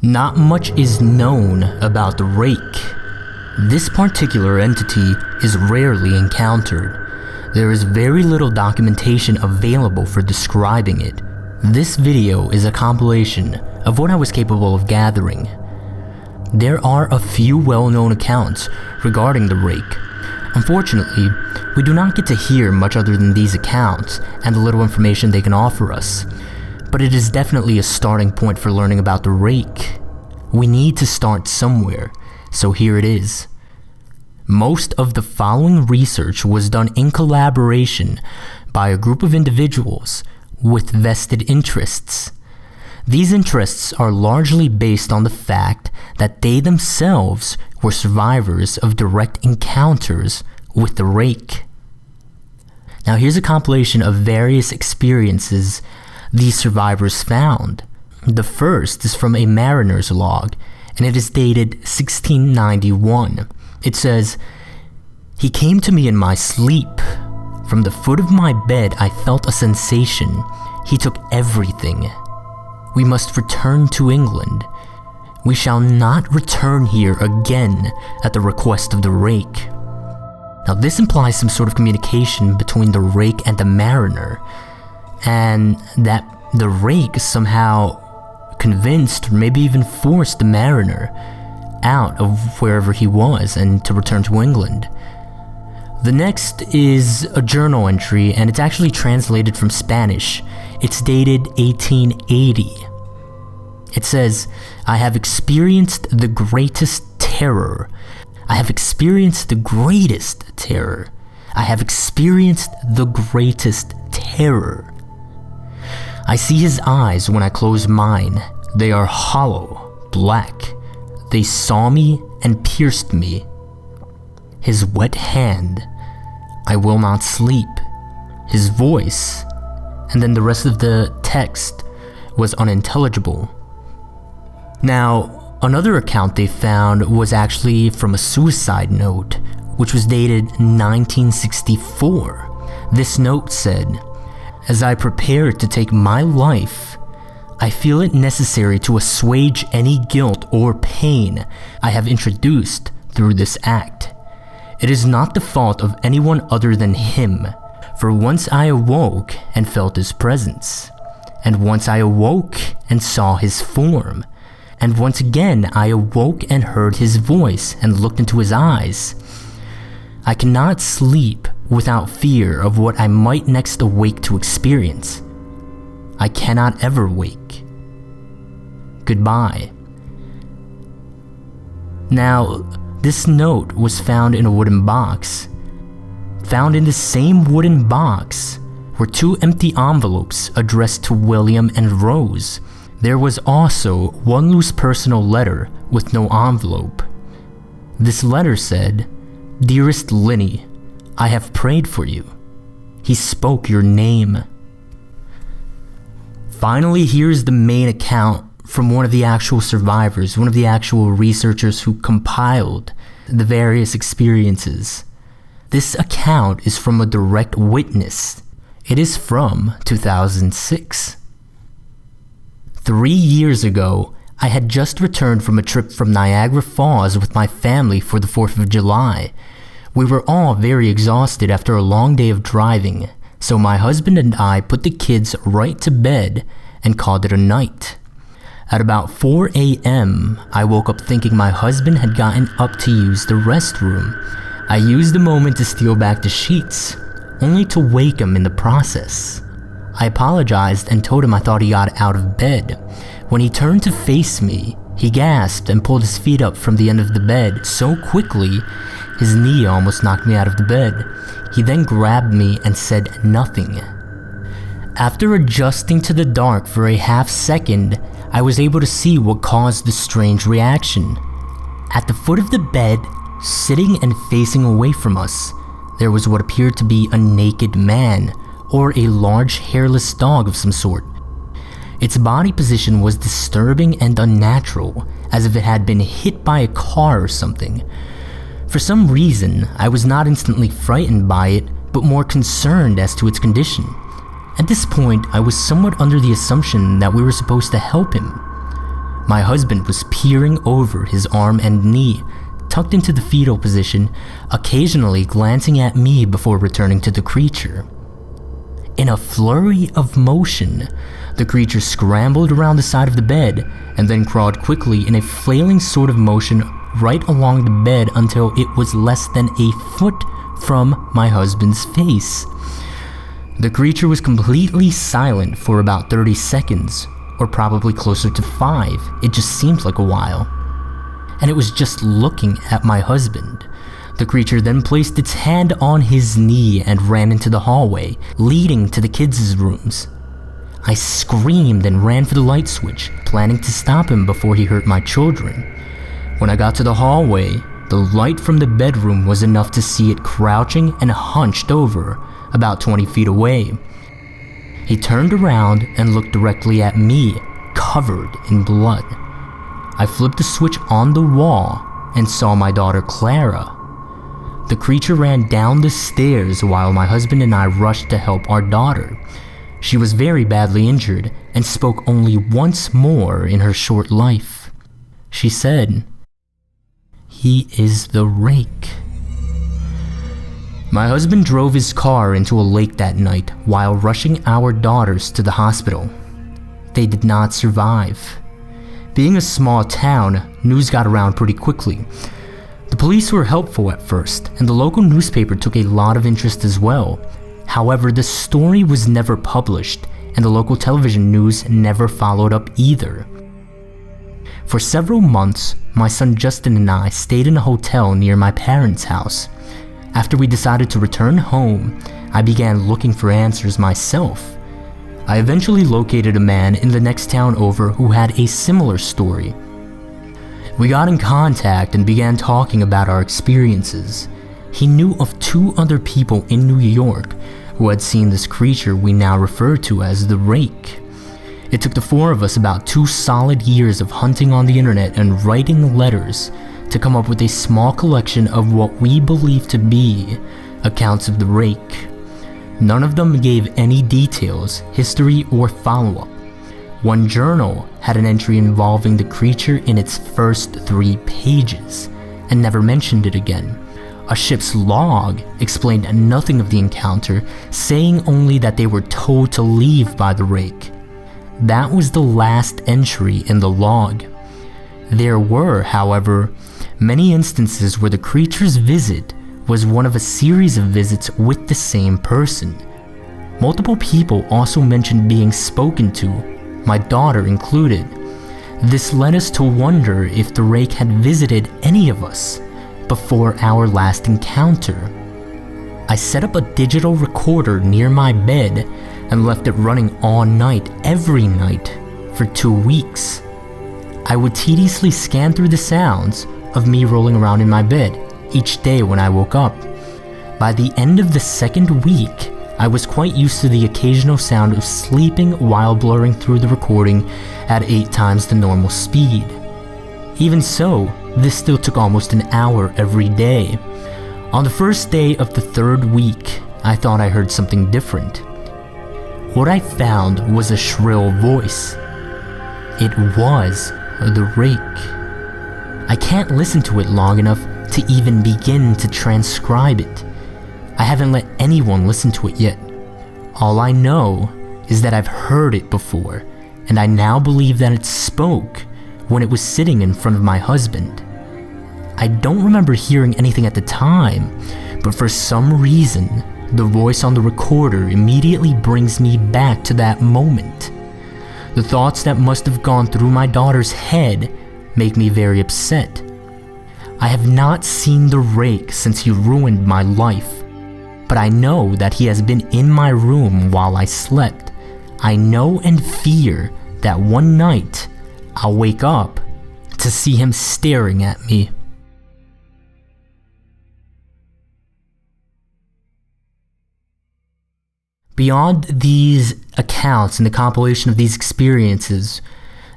Not much is known about the rake. This particular entity is rarely encountered. There is very little documentation available for describing it. This video is a compilation of what I was capable of gathering. There are a few well-known accounts regarding the rake. Unfortunately, we do not get to hear much other than these accounts and the little information they can offer us. But it is definitely a starting point for learning about the rake. We need to start somewhere, so here it is. Most of the following research was done in collaboration by a group of individuals with vested interests. These interests are largely based on the fact that they themselves were survivors of direct encounters with the rake. Now here's a compilation of various experiences these survivors found. The first is from a mariner's log, and it is dated 1691. It says, "He came to me in my sleep. From the foot of my bed I felt a sensation. He took everything. We must return to England. We shall not return here again at the request of the rake." Now this implies some sort of communication between the rake and the mariner, and that the rake somehow convinced or maybe even forced the mariner out of wherever he was and to return to England. The next is a journal entry, and it's actually translated from Spanish. It's dated 1880. It says, "I have experienced the greatest terror. I have experienced the greatest terror. I have experienced the greatest terror. I see his eyes when I close mine. They are hollow, black. They saw me and pierced me. His wet hand. I will not sleep. His voice," and then the rest of the text was unintelligible. Now, another account they found was actually from a suicide note, which was dated 1964. This note said, "As I prepare to take my life, I feel it necessary to assuage any guilt or pain I have introduced through this act. It is not the fault of anyone other than him, for once I awoke and felt his presence, and once I awoke and saw his form, and once again I awoke and heard his voice and looked into his eyes. I cannot sleep without fear of what I might next awake to experience. I cannot ever wake. Goodbye." Now, this note was found in a wooden box. Found in the same wooden box were 2 empty envelopes addressed to William and Rose. There was also 1 loose personal letter with no envelope. This letter said, "Dearest Linny, I have prayed for you. He spoke your name." Finally, here's the main account from one of the actual survivors, one of the actual researchers who compiled the various experiences. This account is from a direct witness. It is from 2006. 3 years ago, I had just returned from a trip from Niagara Falls with my family for the 4th of July. We were all very exhausted after a long day of driving, so my husband and I put the kids right to bed and called it a night. At about 4 a.m., I woke up thinking my husband had gotten up to use the restroom. I used the moment to steal back the sheets, only to wake him in the process. I apologized and told him I thought he got out of bed. When he turned to face me, he gasped and pulled his feet up from the end of the bed so quickly, his knee almost knocked me out of the bed. He then grabbed me and said nothing. After adjusting to the dark for a half second, I was able to see what caused the strange reaction. At the foot of the bed, sitting and facing away from us, there was what appeared to be a naked man, or a large hairless dog of some sort. Its body position was disturbing and unnatural, as if it had been hit by a car or something. For some reason, I was not instantly frightened by it, but more concerned as to its condition. At this point, I was somewhat under the assumption that we were supposed to help him. My husband was peering over his arm and knee, tucked into the fetal position, occasionally glancing at me before returning to the creature. In a flurry of motion, the creature scrambled around the side of the bed and then crawled quickly in a flailing sort of motion right along the bed until it was less than a foot from my husband's face. The creature was completely silent for about 30 seconds, or probably closer to 5. It just seemed like a while. And it was just looking at my husband. The creature then placed its hand on his knee and ran into the hallway, leading to the kids' rooms. I screamed and ran for the light switch, planning to stop him before he hurt my children. When I got to the hallway, the light from the bedroom was enough to see it crouching and hunched over, about 20 feet away. He turned around and looked directly at me, covered in blood. I flipped the switch on the wall and saw my daughter Clara. The creature ran down the stairs while my husband and I rushed to help our daughter. She was very badly injured and spoke only once more in her short life. She said, "He is the rake." My husband drove his car into a lake that night while rushing our daughters to the hospital. They did not survive. Being a small town, news got around pretty quickly. The police were helpful at first, and the local newspaper took a lot of interest as well. However, the story was never published, and the local television news never followed up either. For several months, my son Justin and I stayed in a hotel near my parents' house. After we decided to return home, I began looking for answers myself. I eventually located a man in the next town over who had a similar story. We got in contact and began talking about our experiences. He knew of 2 other people in New York who had seen this creature we now refer to as the rake. It took the 4 of us about 2 solid years of hunting on the internet and writing letters to come up with a small collection of what we believe to be accounts of the rake. None of them gave any details, history, or follow-up. One journal had an entry involving the creature in its first 3 pages, and never mentioned it again. A ship's log explained nothing of the encounter, saying only that they were told to leave by the rake. That was the last entry in the log. There were, however, many instances where the creature's visit was one of a series of visits with the same person. Multiple people also mentioned being spoken to, my daughter included. This led us to wonder if the rake had visited any of us before our last encounter. I set up a digital recorder near my bed and left it running all night, every night, for 2 weeks. I would tediously scan through the sounds of me rolling around in my bed each day when I woke up. By the end of the 2nd week, I was quite used to the occasional sound of sleeping while blurring through the recording at 8 times the normal speed. Even so, this still took almost an hour every day. On the first day of the 3rd week, I thought I heard something different. What I found was a shrill voice. It was the rake. I can't listen to it long enough to even begin to transcribe it. I haven't let anyone listen to it yet. All I know is that I've heard it before, and I now believe that it spoke when it was sitting in front of my husband. I don't remember hearing anything at the time, but for some reason, the voice on the recorder immediately brings me back to that moment. The thoughts that must have gone through my daughter's head make me very upset. I have not seen the rake since he ruined my life, but I know that he has been in my room while I slept. I know and fear that one night I'll wake up to see him staring at me. Beyond these accounts and the compilation of these experiences,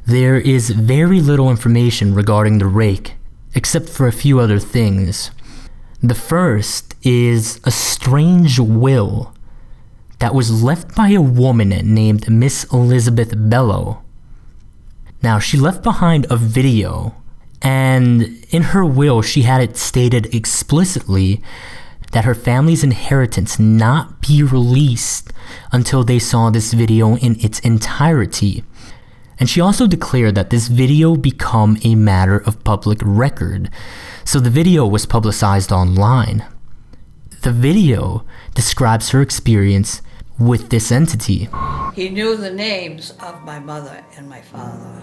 there is very little information regarding the rake, except for a few other things. The first is a strange will that was left by a woman named Miss Elizabeth Bellow. Now, she left behind a video, and in her will, she had it stated explicitly that her family's inheritance not be released until they saw this video in its entirety. And she also declared that this video become a matter of public record, so the video was publicized online. The video describes her experience with this entity. He knew the names of my mother and my father.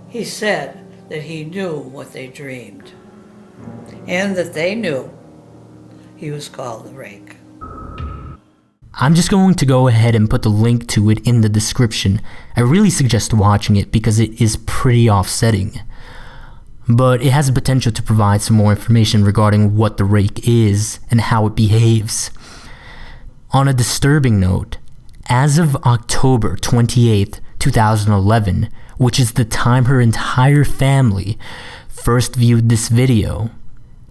He said that he knew what they dreamed, and that they knew he was called the rake. I'm just going to go ahead and put the link to it in the description. I really suggest watching it because it is pretty offsetting. But it has the potential to provide some more information regarding what the rake is and how it behaves. On a disturbing note, as of October 28th, 2011, which is the time her entire family first viewed this video,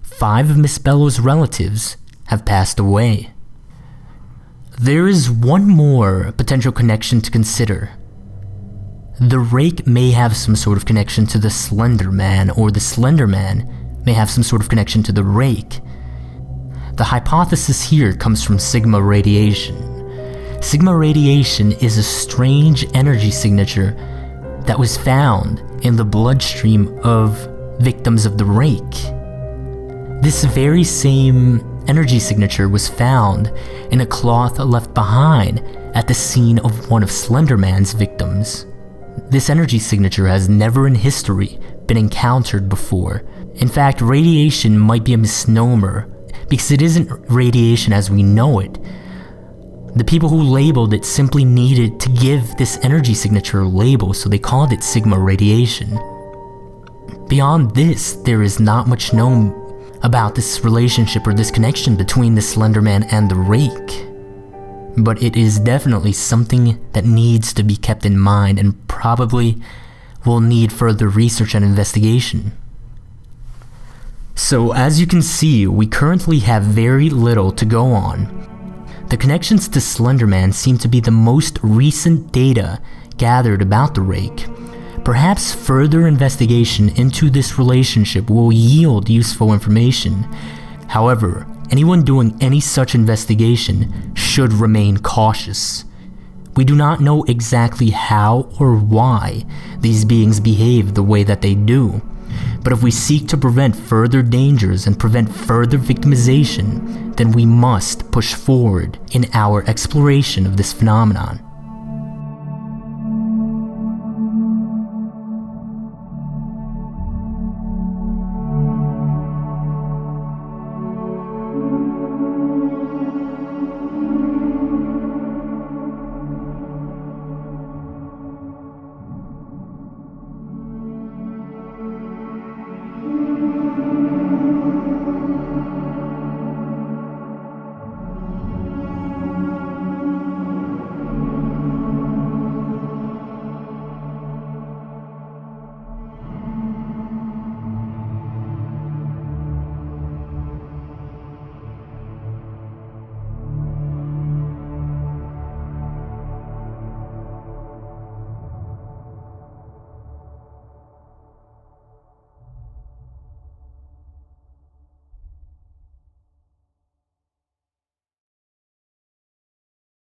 5 of Miss Bellow's relatives have passed away. There is one more potential connection to consider. The rake may have some sort of connection to the Slender Man, or the Slender Man may have some sort of connection to the rake. The hypothesis here comes from Sigma radiation. Sigma radiation is a strange energy signature that was found in the bloodstream of victims of the rake. This very same energy signature was found in a cloth left behind at the scene of one of Slender Man's victims. This energy signature has never in history been encountered before. In fact, radiation might be a misnomer because it isn't radiation as we know it. The people who labeled it simply needed to give this energy signature a label, so they called it Sigma radiation. Beyond this, there is not much known about this relationship or this connection between the Slender Man and the rake. But it is definitely something that needs to be kept in mind and probably will need further research and investigation. So as you can see, we currently have very little to go on. The connections to Slender Man seem to be the most recent data gathered about the rake. Perhaps further investigation into this relationship will yield useful information. However, anyone doing any such investigation should remain cautious. We do not know exactly how or why these beings behave the way that they do, but if we seek to prevent further dangers and prevent further victimization, then we must push forward in our exploration of this phenomenon.